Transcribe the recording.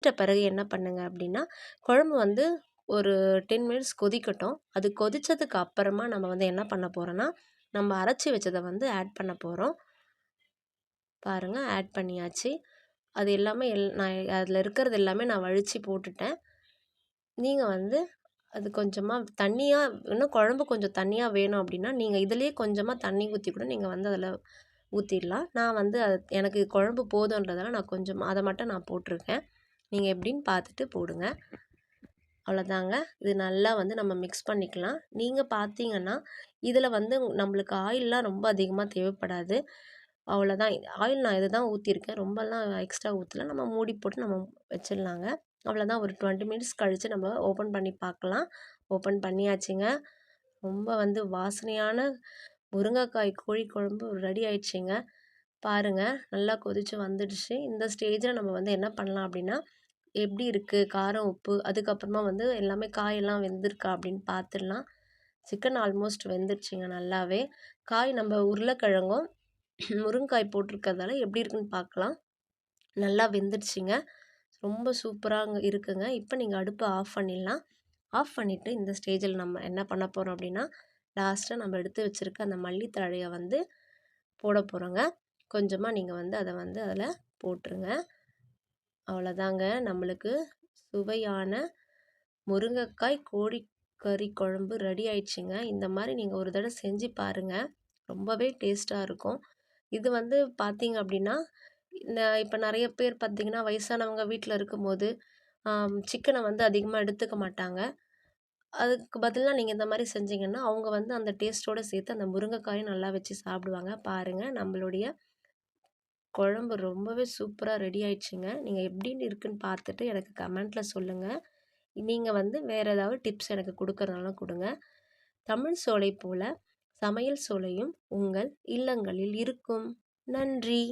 பிறகு என்ன பண்ணுங்க அப்படின்னா, குழம்பு வந்து ஒரு 10 மினிட்ஸ் கொதிக்கட்டும். அது கொதிச்சதுக்கு அப்புறமா நம்ம வந்து என்ன பண்ண போறோம்னா, நம்ம அரைச்சு வச்சத வந்து ஆட் பண்ண போறோம். பாருங்க ஆட் பண்ணியாச்சு. அது எல்லாமே நான் அதில இருக்கிறது எல்லாமே நான் வழிச்சு போட்டுட்டேன். நீங்க வந்து அது கொஞ்சமா தண்ணியா இன்னும் குழம்பு கொஞ்சம் தண்ணியா வேணும் அப்படின்னா, நீங்க இதிலேயே கொஞ்சமா தண்ணி ஊத்தி கூட நீங்க வந்து அதில ஊத்திடலாம். நான் வந்து எனக்கு குழம்பு போதுன்றதால நான் கொஞ்சம் அத மட்டும் நான் போட்டிருக்கேன். நீங்க எப்படின்னு பார்த்துட்டு போடுங்க. அவ்வளோதாங்க. இது நல்லா வந்து நம்ம மிக்ஸ் பண்ணிக்கலாம். நீங்க பார்த்தீங்கன்னா, இதில வந்து நம்மளுக்கு ஆயில்லாம் ரொம்ப அதிகமா தேவைப்படாது. அவ்வளோதான். ஆயில் நான் இதுதான் ஊத்தியிருக்கேன். ரொம்பலாம் எக்ஸ்ட்ரா ஊத்தல. நம்ம மூடி போட்டு நம்ம வச்சிடலாங்க. அவ்வளோதான். ஒரு 20 மினிட்ஸ் கழிச்சு நம்ம ஓப்பன் பண்ணி பார்க்கலாம். ஓப்பன் பண்ணியாச்சுங்க. ரொம்ப வந்து வாசனையான முருங்கைக்காய் கோழி குழம்பு ரெடி ஆயிடுச்சுங்க. பாருங்க, நல்லா கொதிச்சு வந்துடுச்சு. இந்த ஸ்டேஜில நம்ம வந்து என்ன பண்ணலாம் அப்படின்னா, எப்படி இருக்கு? காரம், உப்பு அதுக்கப்புறமா வந்து எல்லாமே காயெல்லாம் வெந்திருக்கா அப்படின்னு பார்த்துடலாம். சிக்கன் ஆல்மோஸ்ட் வெந்துருச்சுங்க நல்லாவே. காய் நம்ம உருளைக்கிழங்கும், முருங்காய் போட்டிருக்கிறதால எப்படி இருக்குன்னு பார்க்கலாம். நல்லா வெந்துடுச்சுங்க. ரொம்ப சூப்பராங்க இருக்குங்க. இப்போ நீங்க அடுப்ப ஆஃப் பண்ணிடலாம். ஆஃப் பண்ணிவிட்டு இந்த ஸ்டேஜில் நம்ம என்ன பண்ண போறோம் அப்படின்னா, லாஸ்ட்டா நம்ம எடுத்து வச்சிருக்க அந்த மல்லி தழைய வந்து போட போறோங்க. கொஞ்சமா நீங்க வந்து அத வந்து அதில போட்டுருங்க. அவ்வளோதாங்க. நம்மளுக்கு சுவையான முருங்கைக்காய் கோழிக்கறி குழம்பு ரெடி ஆயிடுச்சுங்க. இந்த மாரி நீங்க ஒரு தடவ செஞ்சு பாருங்க. ரொம்பவே டேஸ்ட்டா இருக்கும். இது வந்து பார்த்தீங்க அப்படின்னா, இப்ப நெறைய பேர் பார்த்தீங்கன்னா, வயசானவங்க வீட்ல இருக்கும்போது, சிக்கன வந்து அதிகமா எடுத்துக்க மாட்டாங்க. அதுக்கு பதிலா நீங்க இந்த மாரி செஞ்சீங்கன்னா, அவங்க வந்து அந்த டேஸ்ட்டோட சேர்த்து அந்த முருங்கைக்காயும் நல்லா வச்சு சாப்பிடுவாங்க. பாருங்க நம்மளுடைய குழம்பு ரொம்பவே சூப்பரா ரெடி ஆயிடுச்சுங்க. நீங்க எப்படின்னு இருக்குன்னு பார்த்துட்டு எனக்கு கமெண்ட்ல சொல்லுங்க. நீங்க வந்து வேற ஏதாவது டிப்ஸ் எனக்கு குடுக்கறதுனாலும் குடுங்க. தமிழ் சோலை போல சமையல் சோலையும் உங்கள் இல்லங்களில் இருக்கும். நன்றி.